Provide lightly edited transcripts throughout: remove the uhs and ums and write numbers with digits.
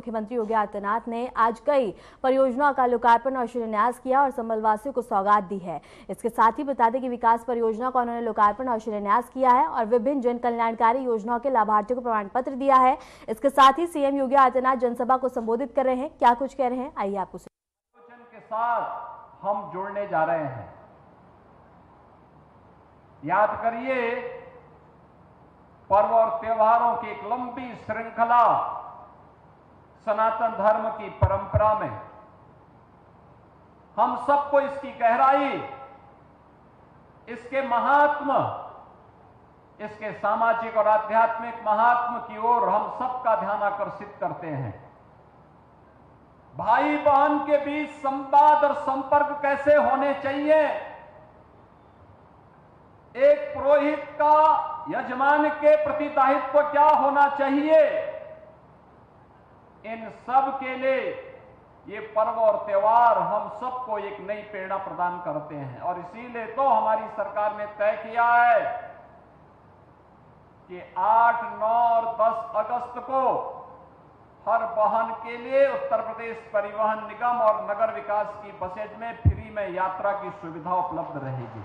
मुख्यमंत्री योगी आदित्यनाथ ने आज कई परियोजनाओं का लोकार्पण और शिलान्यास किया और संभल वासियों को सौगात दी है। इसके साथ ही बता दें कि विकास परियोजना का उन्होंने लोकार्पण और शिलान्यास किया है और विभिन्न जन कल्याणकारी योजनाओं के लाभार्थियों को प्रमाण पत्र दिया है। इसके साथ ही सीएम योगी आदित्यनाथ जनसभा को संबोधित कर रहे हैं। क्या कुछ कह रहे हैं, आइए आपको के साथ हम जुड़ने जा रहे हैं। याद करिए, पर्व और त्योहारों की एक लंबी श्रृंखला सनातन धर्म की परंपरा में हम सबको इसकी गहराई, इसके महात्म, इसके सामाजिक और आध्यात्मिक महात्म की ओर हम सबका ध्यान आकर्षित करते हैं। भाई बहन के बीच संवाद और संपर्क कैसे होने चाहिए, एक पुरोहित का यजमान के प्रति दायित्व क्या होना चाहिए, इन सब के लिए ये पर्व और त्योहार हम सबको एक नई प्रेरणा प्रदान करते हैं। और इसीलिए तो हमारी सरकार ने तय किया है कि 8, 9 और 10 अगस्त को हर वाहन के लिए उत्तर प्रदेश परिवहन निगम और नगर विकास की बसेज में फ्री में यात्रा की सुविधा उपलब्ध रहेगी।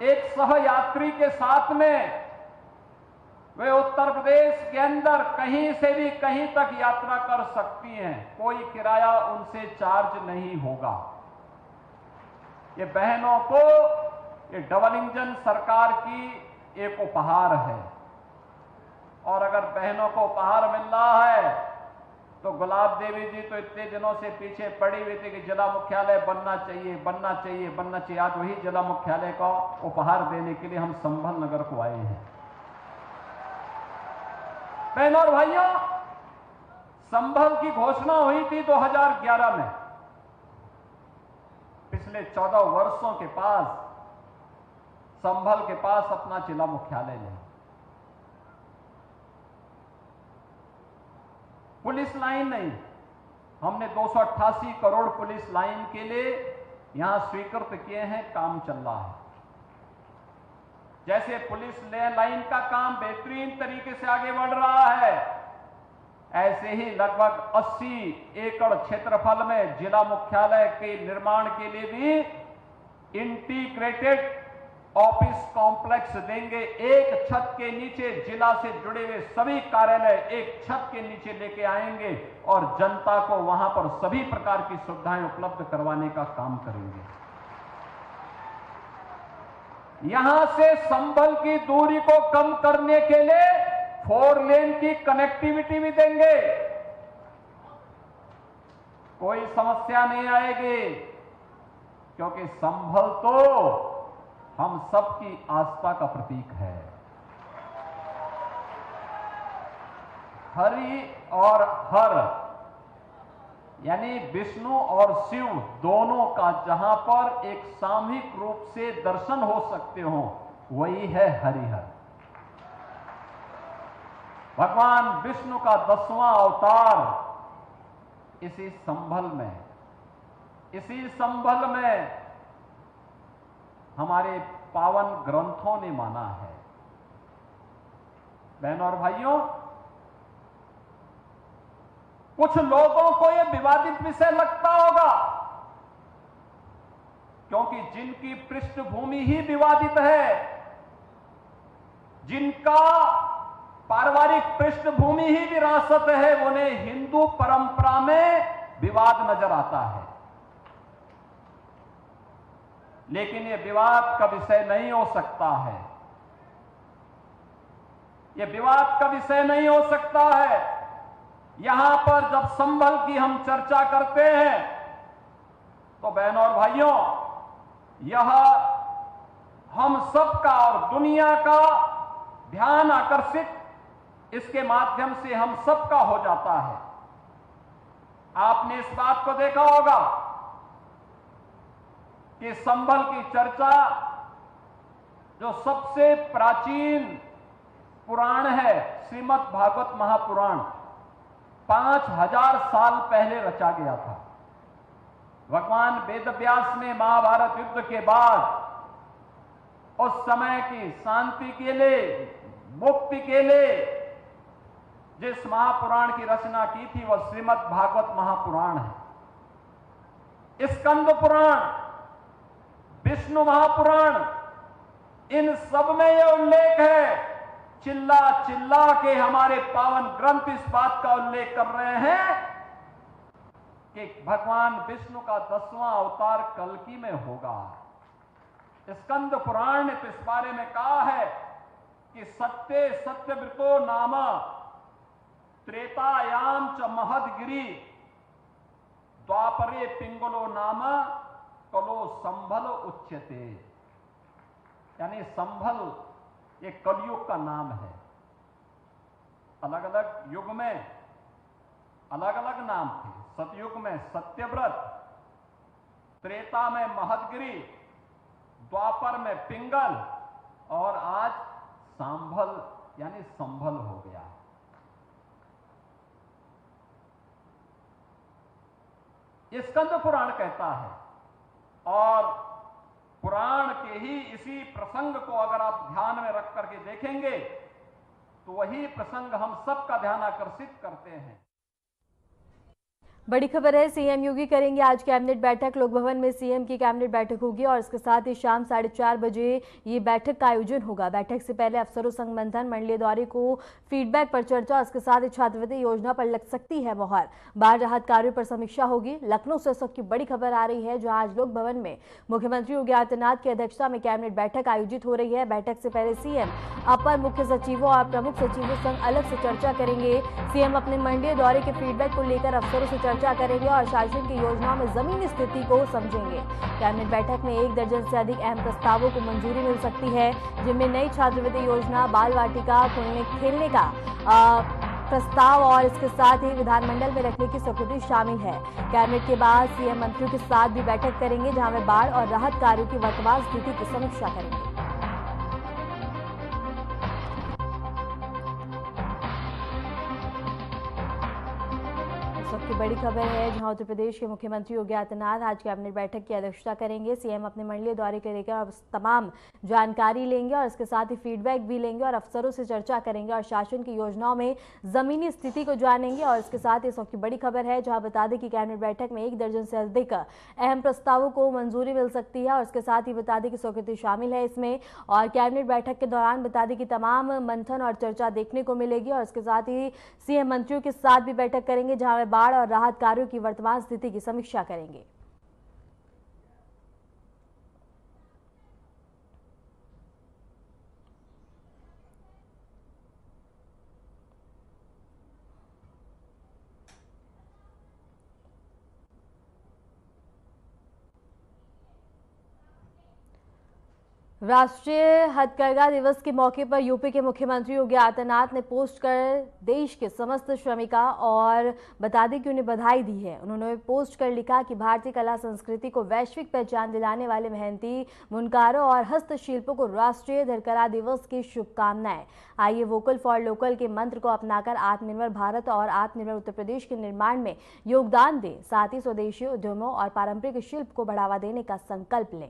एक सहयात्री के साथ में वे उत्तर प्रदेश के अंदर कहीं से भी कहीं तक यात्रा कर सकती हैं, कोई किराया उनसे चार्ज नहीं होगा। ये बहनों को ये डबल इंजन सरकार की एक उपहार है और अगर बहनों को उपहार मिल रहा है तो गुलाब देवी जी तो इतने दिनों से पीछे पड़ी हुई थी कि जिला मुख्यालय बनना चाहिए, बनना चाहिए, बनना चाहिए। आज वही जिला मुख्यालय का उपहार देने के लिए हम संभल नगर को आए हैं। बहनों और भाइयों, संभल की घोषणा हुई थी 2011 में। पिछले 14 वर्षों के पास संभल के पास अपना जिला मुख्यालय नहीं, पुलिस लाइन नहीं। हमने 288 करोड़ पुलिस लाइन के लिए यहां स्वीकृत किए हैं, काम चल रहा है। जैसे पुलिस लाइन का काम बेहतरीन तरीके से आगे बढ़ रहा है, ऐसे ही लगभग 80 एकड़ क्षेत्रफल में जिला मुख्यालय के निर्माण के लिए भी इंटीग्रेटेड ऑफिस कॉम्प्लेक्स देंगे। एक छत के नीचे जिला से जुड़े हुए सभी कार्यालय एक छत के नीचे लेके आएंगे और जनता को वहां पर सभी प्रकार की सुविधाएं उपलब्ध करवाने का काम करेंगे। यहां से संभल की दूरी को कम करने के लिए 4 लेन की कनेक्टिविटी भी देंगे। कोई समस्या नहीं आएगी, क्योंकि संभल तो हम सबकी आस्था का प्रतीक है। हरि और हर यानी विष्णु और शिव दोनों का जहां पर एक सामूहिक रूप से दर्शन हो सकते हो, वही है हरिहर। भगवान विष्णु का 10वां अवतार इसी संभल में हमारे पावन ग्रंथों ने माना है। बहनों और भाइयों, कुछ लोगों को यह विवादित विषय लगता होगा, क्योंकि जिनकी पृष्ठभूमि ही विवादित है, जिनका पारिवारिक पृष्ठभूमि ही विरासत है, उन्हें हिंदू परंपरा में विवाद नजर आता है। लेकिन यह विवाद का विषय नहीं हो सकता है। यह विवाद का विषय नहीं हो सकता है। यहां पर जब संभल की हम चर्चा करते हैं तो बहनों और भाइयों, यह हम सबका और दुनिया का ध्यान आकर्षित इसके माध्यम से हम सबका हो जाता है। आपने इस बात को देखा होगा कि संभल की चर्चा जो सबसे प्राचीन पुराण है, श्रीमद् भागवत महापुराण, 5000 साल पहले रचा गया था। भगवान वेदव्यास ने महाभारत युद्ध के बाद उस समय की शांति के लिए, मुक्ति के लिए जिस महापुराण की रचना की थी वह श्रीमद् भागवत महापुराण है। स्कंद पुराण, विष्णु महापुराण, इन सब में यह उल्लेख है। चिल्ला चिल्ला के हमारे पावन ग्रंथ इस बात का उल्लेख कर रहे हैं कि भगवान विष्णु का 10वां अवतार कल्कि में होगा। स्कंद पुराण ने तो इस बारे में कहा है कि सत्य सत्यव्रतो नाम त्रेतायाम च महदगिरी द्वापरे पिंगलो नाम कलो संभल उच्यते। यानी संभल ये कलयुग का नाम है। अलग अलग युग में अलग अलग नाम थे। सतयुग में सत्यव्रत, त्रेता में महदगिरी, द्वापर में पिंगल और आज सांभल यानी संभल हो गया। ये स्कंद पुराण कहता है और पुराण के ही इसी प्रसंग को अगर आप ध्यान में रख करके देखेंगे तो वही प्रसंग हम सबका ध्यान आकर्षित करते हैं। बड़ी खबर है, सीएम योगी करेंगे आज कैबिनेट बैठक। लोक भवन में सीएम की कैबिनेट बैठक होगी और इसके साथ ही शाम 4:30 बजे ये बैठक का आयोजन होगा। बैठक से पहले अफसरों संग मंथन, मंडलीय दौरे को फीडबैक पर चर्चा, इसके साथ ही छात्रवृत्ति योजना पर लग सकती है मोहर। बाढ़ राहत कार्यों पर समीक्षा होगी। लखनऊ से इस वक्त की बड़ी खबर आ रही है, जहां आज लोक भवन में मुख्यमंत्री योगी आदित्यनाथ की अध्यक्षता में कैबिनेट बैठक आयोजित हो रही है। बैठक से पहले सीएम अपर मुख्य सचिवों और प्रमुख सचिवों संग अलग से चर्चा करेंगे। सीएम अपने मंडलीय दौरे के फीडबैक को लेकर अफसरों से चर्चा करेंगे और शासन की योजनाओं में जमीनी स्थिति को समझेंगे। कैबिनेट बैठक में 1 दर्जन से अधिक अहम प्रस्तावों को मंजूरी मिल सकती है, जिनमें नई छात्रवृत्ति योजना, बाल वाटिका खेलने का प्रस्ताव और इसके साथ ही विधानमंडल में रखने की स्वीकृति शामिल है। कैबिनेट के बाद सीएम मंत्रियों के साथ भी बैठक करेंगे, जहां वे बाढ़ और राहत कार्यों की वर्तमान स्थिति की समीक्षा करेंगे। की बड़ी खबर है, जहां उत्तर प्रदेश के मुख्यमंत्री योगी आदित्यनाथ आज कैबिनेट बैठक की अध्यक्षता करेंगे। सीएम अपने मंडलीय दौरे को लेकर तमाम जानकारी लेंगे और इसके साथ ही फीडबैक भी लेंगे और अफसरों से चर्चा करेंगे और शासन की योजनाओं में जमीनी स्थिति को जानेंगे। और इसके साथ इस वक्त की बड़ी खबर है, जहां बता दें कि कैबिनेट बैठक में 1 दर्जन से अधिक अहम प्रस्तावों को मंजूरी मिल सकती है और इसके साथ ही बता दें कि स्वीकृति शामिल है इसमें। और कैबिनेट बैठक के दौरान बता दें कि तमाम मंथन और चर्चा देखने को मिलेगी और इसके साथ ही सीएम मंत्रियों के साथ भी बैठक करेंगे, जहां वे बाढ़ और राहत कार्यों की वर्तमान स्थिति की समीक्षा करेंगे। राष्ट्रीय हथकरघा दिवस के मौके पर यूपी के मुख्यमंत्री योगी आदित्यनाथ ने पोस्ट कर देश के समस्त श्रमिका और बता दें कि उन्हें बधाई दी है। उन्होंने पोस्ट कर लिखा कि भारतीय कला संस्कृति को वैश्विक पहचान दिलाने वाले मेहनती बुनकारों और हस्तशिल्पों को राष्ट्रीय हथकरघा दिवस की शुभकामनाएं। आइए वोकल फॉर लोकल के मंत्र को अपनाकर आत्मनिर्भर भारत और आत्मनिर्भर उत्तर प्रदेश के निर्माण में योगदान दें, साथ ही स्वदेशी उद्यमों और पारंपरिक शिल्प को बढ़ावा देने का संकल्प लें।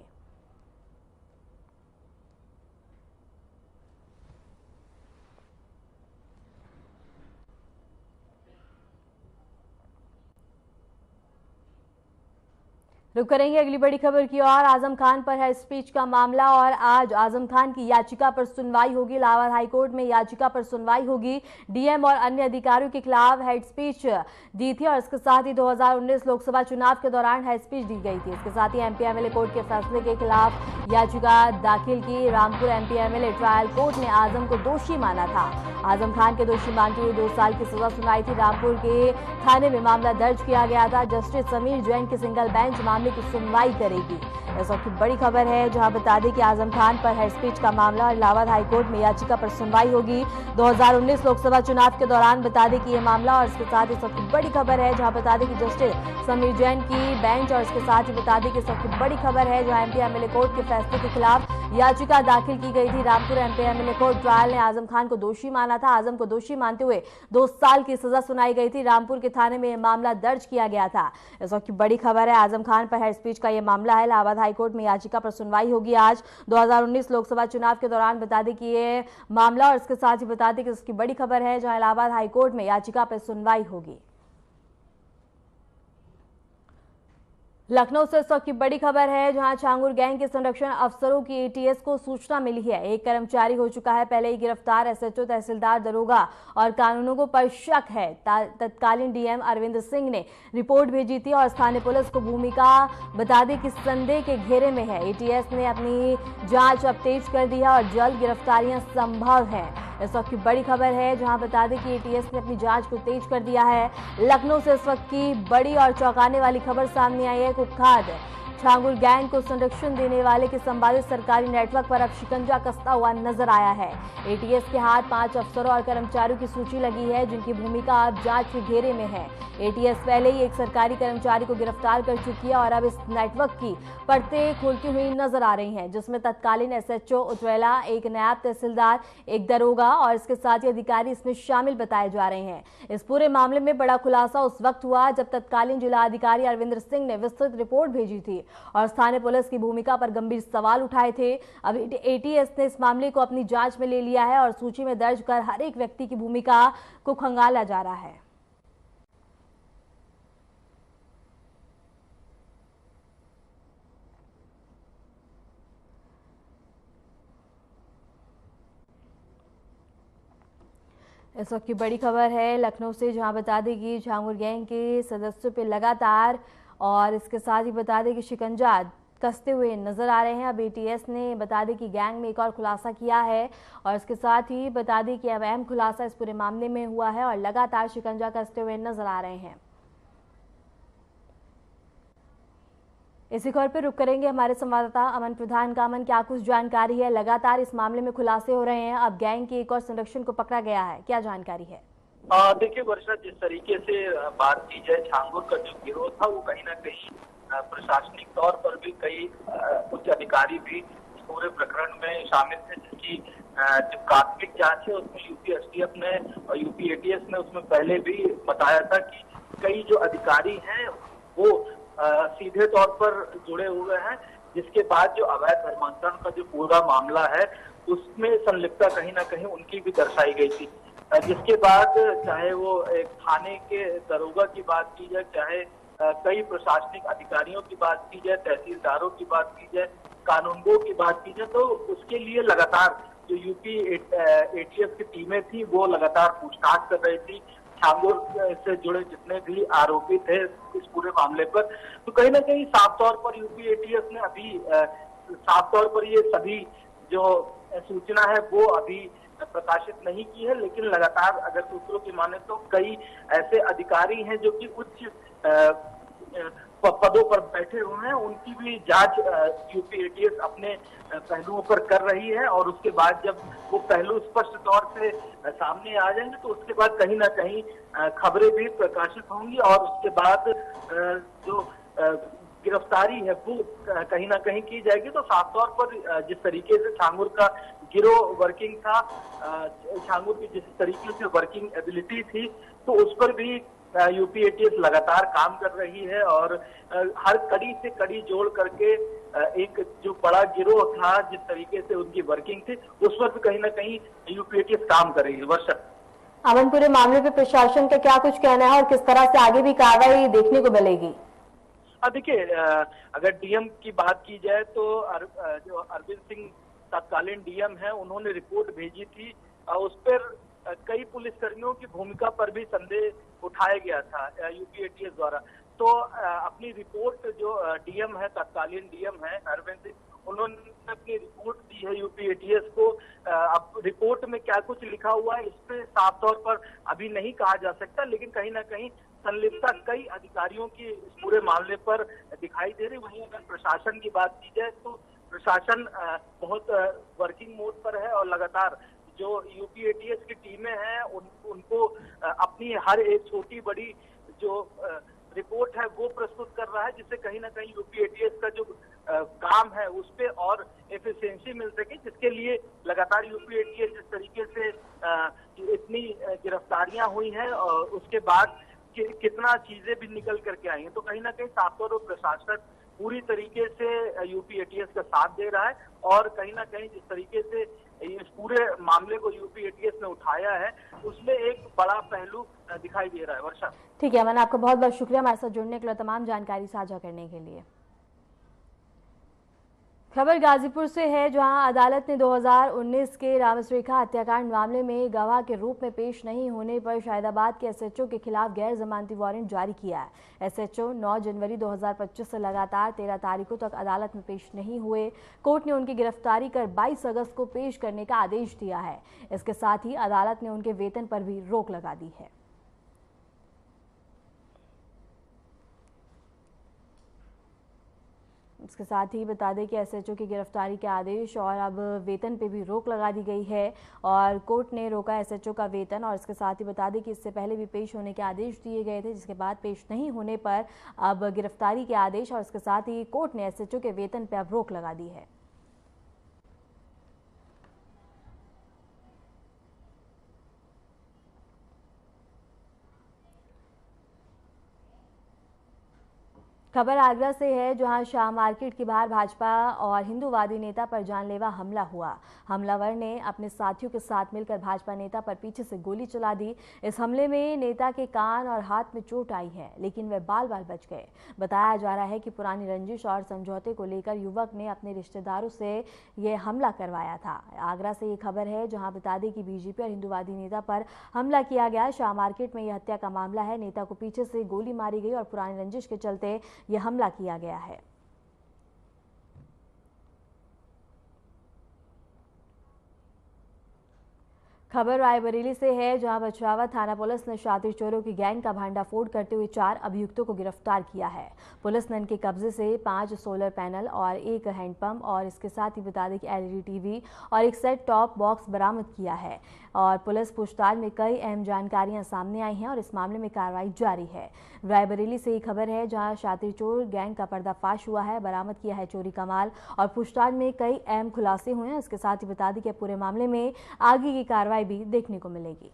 रुक करेंगे अगली बड़ी खबर की ओर। आजम खान पर है स्पीच का मामला और आज आजम खान की याचिका पर सुनवाई होगी। इलाहाबाद हाईकोर्ट में याचिका पर सुनवाई होगी। डीएम और अन्य अधिकारियों के खिलाफ हेड स्पीच दी थी और इसके साथ ही 2019 लोकसभा चुनाव के दौरान हेड स्पीच दी गई थी। इसके साथ ही एमपी एमएलए कोर्ट के फैसले के खिलाफ याचिका दाखिल की। Rampur MP MLA trial court ने आजम को दोषी माना था। आजम खान के दोषी मानते हुए 2 साल की सजा सुनाई थी। रामपुर के थाने में मामला दर्ज किया गया था। जस्टिस समीर जैन की सिंगल बेंच मामले की सुनवाई करेगी। इस वक्त की बड़ी खबर है, जहां बता दें कि आजम खान पर हेड स्पीच का मामला इलाहाबाद हाईकोर्ट में याचिका पर सुनवाई होगी। 2019 लोकसभा चुनाव के दौरान बता दें कि ये मामला और इसके साथ इस वक्त की बड़ी खबर है, जहां बता दें कि जस्टिस समीर जैन की बेंच और इसके साथ ही बता दें कि इस वक्त की बड़ी खबर है, जहां एमपी एमएलए कोर्ट के फैसले के खिलाफ याचिका दाखिल की गई थी। Rampur MP MLA court trial ने आजम खान को दोषी माना था। आजम को दोषी मानते हुए 2 साल की सजा सुनाई गई थी। रामपुर के थाने में यह मामला दर्ज किया गया था। इस वक्त की बड़ी खबर है, आजम खान पर हेड स्पीच का यह मामला है। इलाहाबाद हाईकोर्ट में याचिका पर सुनवाई होगी आज। 2019 लोकसभा चुनाव के दौरान बता दें कि ये मामला, और इसके साथ ही बता दें कि इसकी बड़ी खबर है जहां इलाहाबाद हाईकोर्ट में याचिका पर सुनवाई होगी। लखनऊ से इस वक्त की बड़ी खबर है जहां छांगुर गैंग के संरक्षण अफसरों की एटीएस को सूचना मिली है। एक कर्मचारी हो चुका है पहले ही गिरफ्तार। एसएचओ, तहसीलदार, दरोगा और कानूनगों पर शक है। तत्कालीन डीएम अरविंद सिंह ने रिपोर्ट भेजी थी और स्थानीय पुलिस को भूमिका बता दी कि संदेह के घेरे में है। एटीएस ने अपनी जांच अब तेज कर दी है और जल्द गिरफ्तारियां संभव है। इस वक्त की बड़ी खबर है जहां बता दें कि एटीएस ने अपनी जांच को तेज कर दिया है। लखनऊ से इस वक्त की बड़ी और चौंकाने वाली खबर सामने आई है। कुख्यात छांगुर गैंग को संरक्षण देने वाले के संभावित सरकारी नेटवर्क पर अब शिकंजा कसता हुआ नजर आया है। एटीएस के हाथ 5 अफसरों और कर्मचारियों की सूची लगी है जिनकी भूमिका अब जांच के घेरे में है। एटीएस पहले ही एक सरकारी कर्मचारी को गिरफ्तार कर चुकी है और अब इस नेटवर्क की परतें खुलती हुई नजर आ रही हैं, जिसमें तत्कालीन एसएचओ उज्ज्वला, एक नायब तहसीलदार, एक दरोगा और इसके साथ ही अधिकारी इसमें शामिल बताए जा रहे हैं। इस पूरे मामले में बड़ा खुलासा उस वक्त हुआ जब तत्कालीन जिलाधिकारी अरविंदर सिंह ने विस्तृत रिपोर्ट भेजी थी और स्थानीय पुलिस की भूमिका पर गंभीर सवाल उठाए थे। अब एटीएस ने इस मामले को अपनी जांच में ले लिया है और सूची में दर्ज कर हर एक व्यक्ति की भूमिका को खंगाला जा रहा है। इस वक्त की बड़ी खबर है लखनऊ से जहां बता दें कि छांगुर गैंग के सदस्यों पे लगातार और इसके साथ ही बता दें कि शिकंजा कसते हुए नजर आ रहे हैं। अब एटीएस ने बता दें कि गैंग में एक और खुलासा किया है और इसके साथ ही बता दें कि अब अहम खुलासा इस पूरे मामले में हुआ है और लगातार शिकंजा कसते हुए नजर आ रहे हैं। इसी खबर पर रुक करेंगे हमारे संवाददाता अमन प्रधान का। अमन, क्या कुछ जानकारी है? लगातार इस मामले में खुलासे हो रहे हैं, अब गैंग के एक और संरक्षण को पकड़ा गया है, क्या जानकारी है? देखिए वर्षा, जिस तरीके से बात की जाए, छांगुर का जो गिरोह था वो कहीं ना कहीं प्रशासनिक तौर पर भी कई उच्च अधिकारी भी इस पूरे प्रकरण में शामिल थे, जिसकी जो प्राथमिक जांच है उसमें यूपी एसटीएफ ने और यूपी एटीएस ने उसमें पहले भी बताया था कि कई जो अधिकारी हैं वो सीधे तौर पर जुड़े हुए हैं, जिसके बाद जो अवैध धर्मांतरण का जो पूरा मामला है उसमें संलिप्तता कहीं ना कहीं उनकी भी दर्शाई गई थी। जिसके बाद चाहे वो एक थाने के दरोगा की बात की जाए, चाहे कई प्रशासनिक अधिकारियों की बात की जाए, तहसीलदारों की बात की जाए, कानूनगो की बात की जाए, तो उसके लिए लगातार जो यूपी एटीएस की टीमें थी वो लगातार पूछताछ कर रही थी छांगुर से जुड़े जितने भी आरोपी थे इस पूरे मामले पर। तो कहीं ना कहीं साफ तौर पर यूपी एटीएस ने अभी साफ तौर पर ये सभी जो सूचना है वो अभी प्रकाशित नहीं की है, लेकिन लगातार अगर सूत्रों की माने तो कई ऐसे अधिकारी हैं जो कि उच्च पदों पर बैठे हुए हैं, उनकी भी जांच यूपी एटीएस अपने पहलुओं पर कर रही है और उसके बाद जब वो पहलू स्पष्ट तौर से सामने आ जाएंगे तो उसके बाद कहीं ना कहीं खबरें भी प्रकाशित होंगी और उसके बाद जो गिरफ्तारी है वो कहीं ना कहीं की जाएगी। तो साफ तौर पर जिस तरीके से छांगुर का गिरोह वर्किंग था, छांगुर की जिस तरीके से वर्किंग एबिलिटी थी, तो उस पर भी यूपी एटीएस लगातार काम कर रही है और हर कड़ी से कड़ी जोड़ करके एक जो बड़ा गिरोह था, जिस तरीके से उनकी वर्किंग थी, उस पर भी कहीं ना कहीं यूपी एटीएस काम कर रही है। वर्षा, अमन, पूरे मामले पे प्रशासन का क्या कुछ कहना है और किस तरह से आगे भी कार्रवाई देखने को मिलेगी? देखिए, अगर डीएम की बात की जाए तो जो अरविंद सिंह तत्कालीन डीएम है, उन्होंने रिपोर्ट भेजी थी, उस पर कई पुलिसकर्मियों की भूमिका पर भी संदेह उठाया गया था यूपी एटीएस द्वारा। तो अपनी रिपोर्ट जो डीएम है, तत्कालीन डीएम है अरविंद सिंह, उन्होंने अपनी रिपोर्ट दी है यूपी एटीएस को। अब रिपोर्ट में क्या कुछ लिखा हुआ है इस पे साफ तौर पर अभी नहीं कहा जा सकता, लेकिन कहीं ना कहीं संलिप्तता कई अधिकारियों की इस पूरे मामले पर दिखाई दे रही। वहीं अगर प्रशासन की बात की जाए तो प्रशासन बहुत वर्किंग मोड पर है और लगातार जो यूपी एटीएस की टीमें हैं उनको अपनी हर एक छोटी बड़ी जो रिपोर्ट है वो प्रस्तुत कर रहा है, जिससे कहीं ना कहीं यूपी एटीएस का जो काम है उस पे और एफिशिएंसी मिल सके, जिसके लिए लगातार यूपी एटीएस जिस तरीके से इतनी गिरफ्तारियां हुई हैं और उसके बाद कितना चीजें भी निकल करके आई हैं, तो कहीं ना कहीं साफ तौर पर प्रशासन पूरी तरीके से यूपी एटीएस का साथ दे रहा है और कहीं ना कहीं जिस तरीके से इस पूरे मामले को यूपी एटीएस ने उठाया है उसमें एक बड़ा पहलू दिखाई दे रहा है। वर्षा, ठीक है अमन, आपका बहुत बहुत शुक्रिया हमारे साथ जुड़ने के लिए, तमाम जानकारी साझा करने के लिए। खबर गाजीपुर से है, जहां अदालत ने 2019 के रामसरेखा हत्याकांड मामले में गवाह के रूप में पेश नहीं होने पर शाहिदाबाद के एसएचओ के खिलाफ गैर जमानती वारंट जारी किया है। एसएचओ 9 जनवरी 2025 से लगातार 13 तारीखों तक अदालत में पेश नहीं हुए। कोर्ट ने उनकी गिरफ्तारी कर 22 अगस्त को पेश करने का आदेश दिया है। इसके साथ ही अदालत ने उनके वेतन पर भी रोक लगा दी है। इसके साथ ही बता दें कि एसएचओ की गिरफ्तारी के आदेश और अब वेतन पे भी रोक लगा दी गई है और कोर्ट ने रोका एसएचओ का वेतन। और इसके साथ ही बता दें कि इससे पहले भी पेश होने के आदेश दिए गए थे, जिसके बाद पेश नहीं होने पर अब गिरफ्तारी के आदेश और इसके साथ ही कोर्ट ने एसएचओ के वेतन पे अब रोक लगा दी है। खबर आगरा से है, जहां शाह मार्केट के बाहर भाजपा और हिंदूवादी नेता पर जानलेवा हमला हुआ। हमलावर ने अपने साथियों के साथ मिलकर भाजपा नेता पर पीछे से गोली चला दी। इस हमले में नेता के कान और हाथ में चोट आई है, लेकिन वे बाल बाल बच गए। बताया जा रहा है कि पुरानी रंजिश और समझौते को लेकर युवक ने अपने रिश्तेदारों से यह हमला करवाया था। आगरा से ये खबर है, जहां बता दें कि बीजेपी और हिंदूवादी नेता पर हमला किया गया। शाह मार्केट में यह हत्या का मामला है। नेता को पीछे से गोली मारी गई और पुरानी रंजिश के चलते यह हमला किया गया है। खबर रायबरेली से है, जहां बछरावा थाना पुलिस ने शातिर चोरों की गैंग का भांडाफोड़ करते हुए 4 अभियुक्तों को गिरफ्तार किया है। पुलिस ने इनके कब्जे से 5 सोलर पैनल और 1 हैंडपंप और इसके साथ ही बता दें कि एलईडी टीवी और एक सेट टॉप बॉक्स बरामद किया है। और पुलिस पूछताछ में कई अहम जानकारियां सामने आई हैं और इस मामले में कार्रवाई जारी है। रायबरेली से ये खबर है, जहां शातिर चोर गैंग का पर्दाफाश हुआ है, बरामद किया है चोरी का माल और पूछताछ में कई अहम खुलासे हुए हैं। इसके साथ ही बता दें कि पूरे मामले में आगे की कार्रवाई भी देखने को मिलेगी।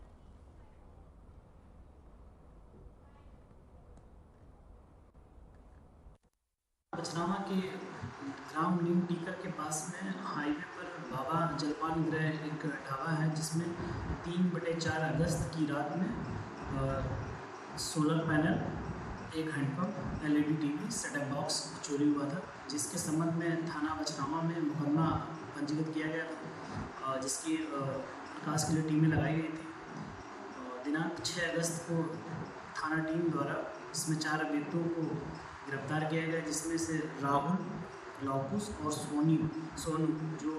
बछरावा के ग्राम न्यू टीकर के पास में हाईवे पर बाबा जलपान गृह एक ढाबा है, जिसमें 3/4 अगस्त की रात में solar panel, 1 handpump, LED TV, setup box चोरी हुआ था, जिसके संबंध में थाना बछरावा में मुकदमा पंजीकृत किया गया था, जिसकी प्रकाश के लिए टीमें लगाई गई थी। दिनांक 6 अगस्त को थाना टीम द्वारा इसमें 4 अभियुक्तों को गिरफ्तार किया गया, जिसमें से राहुल, लौकुश और सोनू जो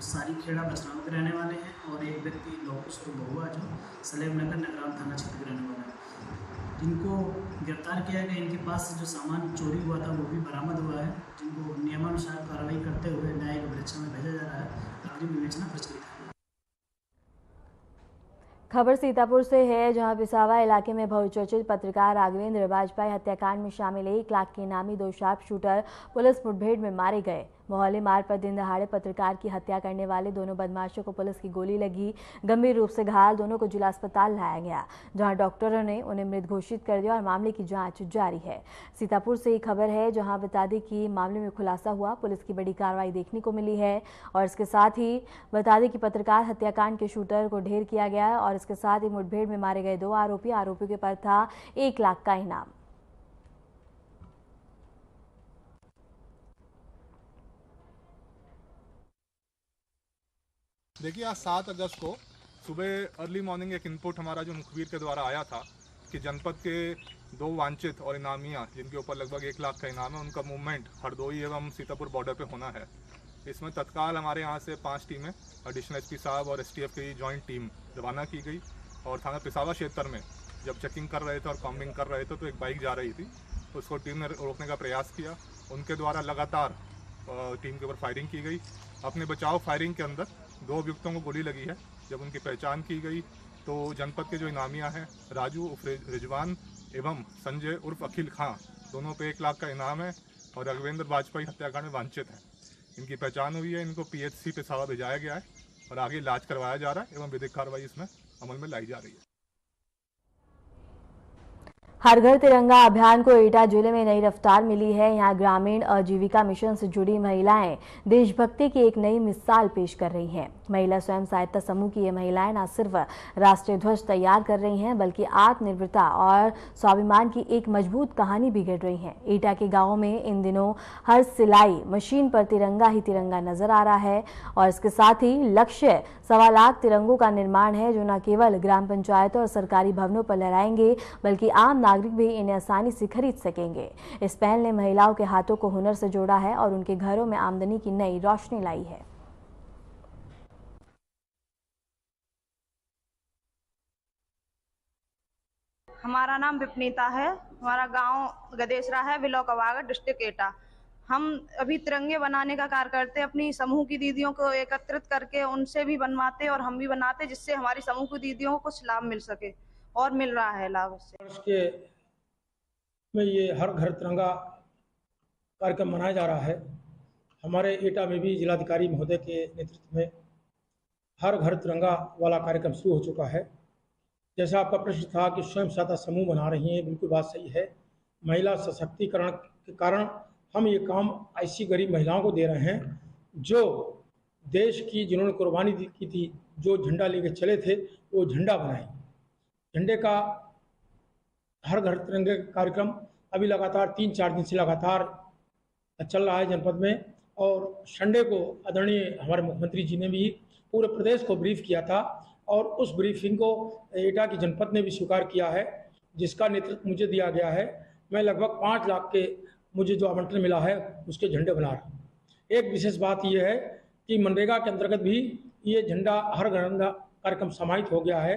सारी खेड़ा बछरावा के रहने वाले हैं, और एक व्यक्ति लौकुश और बहुआ जो सलेम नगर नगराम थाना क्षेत्र के रहने वाले हैं, जिनको गिरफ्तार किया गया। इनके पास से जो सामान चोरी हुआ था वो भी बरामद हुआ है, जिनको नियमानुसार कार्रवाई करते हुए न्यायिक परीक्षा में भेजा जा रहा है। अग्रिम विवेचना प्रचलित है। खबर सीतापुर से है, जहां पिसावा इलाके में बहुचर्चित पत्रकार राघवेंद्र वाजपेयी हत्याकांड में शामिल 1 लाख के इनामी 2 शार्प शूटर पुलिस मुठभेड़ में मारे गए। मोहल्ले मार्ग पर दिन दहाड़े पत्रकार की हत्या करने वाले दोनों बदमाशों को पुलिस की गोली लगी। गंभीर रूप से घायल दोनों को जिला अस्पताल लाया गया, जहां डॉक्टरों ने उन्हें मृत घोषित कर दिया और मामले की जांच जारी है। सीतापुर से एक खबर है, जहां बता दें कि मामले में खुलासा हुआ, पुलिस की बड़ी कार्रवाई देखने को मिली है। और इसके साथ ही बता दें कि पत्रकार हत्याकांड के शूटर को ढेर किया गया है और इसके साथ ही मुठभेड़ में मारे गए 2 आरोपियों के पर था 1 लाख का इनाम। देखिए, आज 7 अगस्त को सुबह अर्ली मॉर्निंग एक इनपुट हमारा जो मुखबिर के द्वारा आया था कि जनपद के 2 वांछित और इनामिया, जिनके ऊपर लगभग 1 लाख का इनाम है, उनका मूवमेंट हरदोई एवं सीतापुर बॉर्डर पे होना है। इसमें तत्काल हमारे यहाँ से 5 टीमें, एडिशनल एसपी साहब और एसटीएफ की जॉइंट टीम रवाना की गई और थाना पिसावा क्षेत्र में जब चेकिंग कर रहे थे और कॉम्बिंग कर रहे थे तो एक बाइक जा रही थी, उसको टीम ने रोकने का प्रयास किया। उनके द्वारा लगातार टीम के ऊपर फायरिंग की गई। अपने बचाव फायरिंग के अंदर 2 अभियुक्तों को गोली लगी है। जब उनकी पहचान की गई तो जनपद के जो इनामिया हैं, राजू उर्फ रिजवान एवं संजय उर्फ अखिल खां, दोनों पे 1 लाख का इनाम है और राघवेंद्र वाजपेयी हत्याकांड में वांछित है। इनकी पहचान हुई है, इनको PHC पेशावर भेजाया गया है और आगे इलाज करवाया जा रहा है एवं विधिक कार्रवाई इसमें अमल में लाई जा रही है। हर घर तिरंगा अभियान को एटा जिले में नई रफ्तार मिली है। यहाँ ग्रामीण आजीविका मिशन से जुड़ी महिलाएं देशभक्ति की एक नई मिसाल पेश कर रही हैं। महिला स्वयं सहायता समूह की ये महिलाएं न सिर्फ राष्ट्रीय ध्वज तैयार कर रही हैं, बल्कि आत्मनिर्भरता और स्वाभिमान की एक मजबूत कहानी भी गढ़ रही हैं। एटा के गाँव में इन दिनों हर सिलाई मशीन पर तिरंगा ही तिरंगा नजर आ रहा है और इसके साथ ही लक्ष्य 1.25 लाख तिरंगों का निर्माण है, जो न केवल ग्राम पंचायतों और सरकारी भवनों पर लहराएंगे, बल्कि आम नागरिक भी इन्हें आसानी से खरीद सकेंगे। इस पहल ने महिलाओं के हाथों को हुनर से जोड़ा है और उनके घरों में आमदनी की नई रोशनी लाई है। हमारा नाम विपनीता है। हमारा गांव गदेसरा है, बिलोकवागढ़, डिस्ट्रिक्ट एटा। हम अभी तिरंगे बनाने का कार्य करते, अपनी समूह की दीदियों को एकत्रित करके उनसे भी बनवाते और हम भी बनाते, जिससे हमारी समूह की दीदियों को कुछ लाभ मिल सके और मिल रहा है लाभ उससे। वर्ष के में ये हर घर तिरंगा कार्यक्रम मनाया जा रहा है। हमारे एटा में भी जिलाधिकारी महोदय के नेतृत्व में हर घर तिरंगा वाला कार्यक्रम शुरू हो चुका है। जैसा आपका प्रश्न था कि स्वयं सहायता समूह बना रही हैं, बिल्कुल बात सही है। महिला सशक्तिकरण के कारण हम ये काम ऐसी गरीब महिलाओं को दे रहे हैं जो देश की, जिन्होंने कुर्बानी की थी, जो झंडा लेके चले थे, वो झंडा बनाए। झंडे का हर घर तिरंगे कार्यक्रम अभी लगातार 3-4 दिन से लगातार चल रहा है जनपद में। और संडे को आदरणीय हमारे मुख्यमंत्री जी ने भी पूरे प्रदेश को ब्रीफ किया था और उस ब्रीफिंग को एटा की जनपद ने भी स्वीकार किया है, जिसका नेतृत्व मुझे दिया गया है। मैं लगभग 5 लाख के मुझे जो आवंटन मिला है उसके झंडे बना रहा हूँ। एक विशेष बात यह है कि मनरेगा के अंतर्गत भी ये झंडा हर घर तिरंगा कार्यक्रम समाहित हो गया है।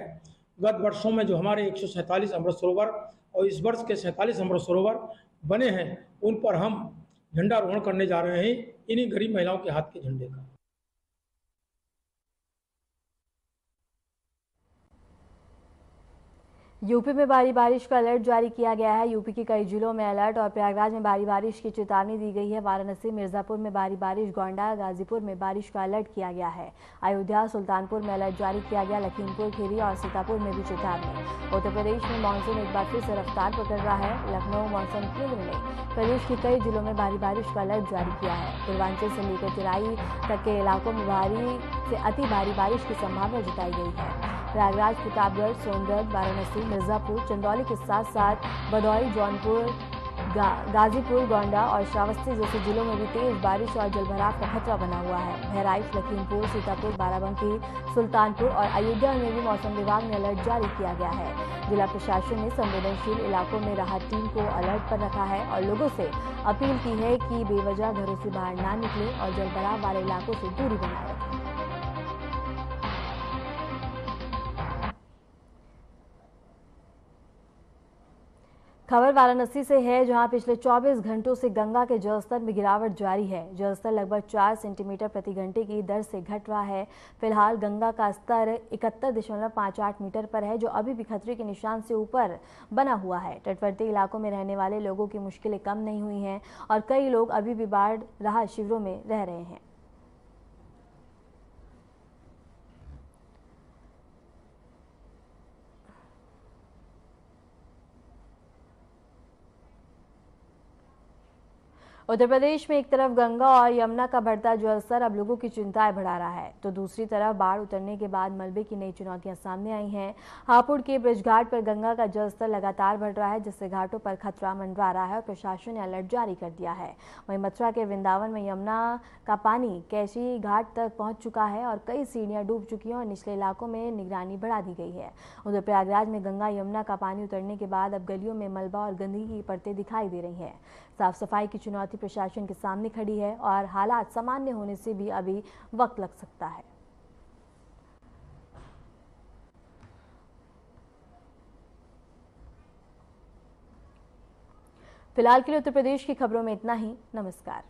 गत वर्षों में जो हमारे 147 अमृत सरोवर और इस वर्ष के 47 अमृत सरोवर बने हैं, उन पर हम झंडारोहण करने जा रहे हैं, इन्हीं गरीब महिलाओं के हाथ के झंडे का। यूपी में भारी बारिश का अलर्ट जारी किया गया है। यूपी के कई जिलों में अलर्ट और प्रयागराज में भारी बारिश की चेतावनी दी गई है। वाराणसी, मिर्जापुर में भारी बारिश, गोंडा, गाजीपुर में बारिश का अलर्ट किया गया है। अयोध्या, सुल्तानपुर में अलर्ट जारी किया गया। लखीमपुर खीरी और सीतापुर में भी चेतावनी। उत्तर प्रदेश में मानसून एक बार फिर से रफ्तार पकड़ रहा है। लखनऊ मौसम केंद्र ने प्रदेश के कई जिलों में भारी बारिश का अलर्ट जारी किया है। पूर्वांचल से लेकर तराई तक के इलाकों में भारी से अति भारी बारिश की संभावना जताई गई है। प्रयागराज, प्रतापगढ़, सोनभद्र, वाराणसी, मिर्जापुर, चंदौली के साथ साथ भदोही, जौनपुर, गाजीपुर, गोंडा और श्रावस्ती जैसे जिलों में भी तेज बारिश और जलभराव का खतरा बना हुआ है। बहराइच, लखीमपुर, सीतापुर, बाराबंकी, सुल्तानपुर और अयोध्या में भी मौसम विभाग ने अलर्ट जारी किया गया है। जिला प्रशासन ने संवेदनशील इलाकों में राहत टीम को अलर्ट पर रखा है और लोगों से अपील की है कि बेवजह घरों से बाहर ना निकले और जलभराव वाले इलाकों से दूरी बनाए रखें। खबर वाराणसी से है, जहां पिछले 24 घंटों से गंगा के जलस्तर में गिरावट जारी है। जलस्तर लगभग 4 सेंटीमीटर प्रति घंटे की दर से घट रहा है। फिलहाल गंगा का स्तर 71.58 मीटर पर है, जो अभी भी खतरे के निशान से ऊपर बना हुआ है। तटवर्ती इलाकों में रहने वाले लोगों की मुश्किलें कम नहीं हुई हैं और कई लोग अभी भी बाढ़ राहत शिविरों में रह रहे हैं। उत्तर प्रदेश में एक तरफ गंगा और यमुना का बढ़ता जलस्तर अब लोगों की चिंताएं बढ़ा रहा है, तो दूसरी तरफ बाढ़ उतरने के बाद मलबे की नई चुनौतियां सामने आई हैं। हापुड़ के ब्रिजघाट पर गंगा का जलस्तर लगातार बढ़ रहा है, जिससे घाटों पर खतरा मंडरा रहा है और प्रशासन ने अलर्ट जारी कर दिया है। वहीं मथुरा के वृंदावन में यमुना का पानी कैशी घाट तक पहुंच चुका है और कई सीढ़ियां डूब चुकी हैं और निचले इलाकों में निगरानी बढ़ा दी गई है। उधर प्रयागराज में गंगा यमुना का पानी उतरने के बाद अब गलियों में मलबा और गंदगी की परतें दिखाई दे रही हैं। साफ सफाई की चुनौती प्रशासन के सामने खड़ी है और हालात सामान्य होने से भी अभी वक्त लग सकता है। फिलहाल के लिए उत्तर प्रदेश की खबरों में इतना ही। नमस्कार।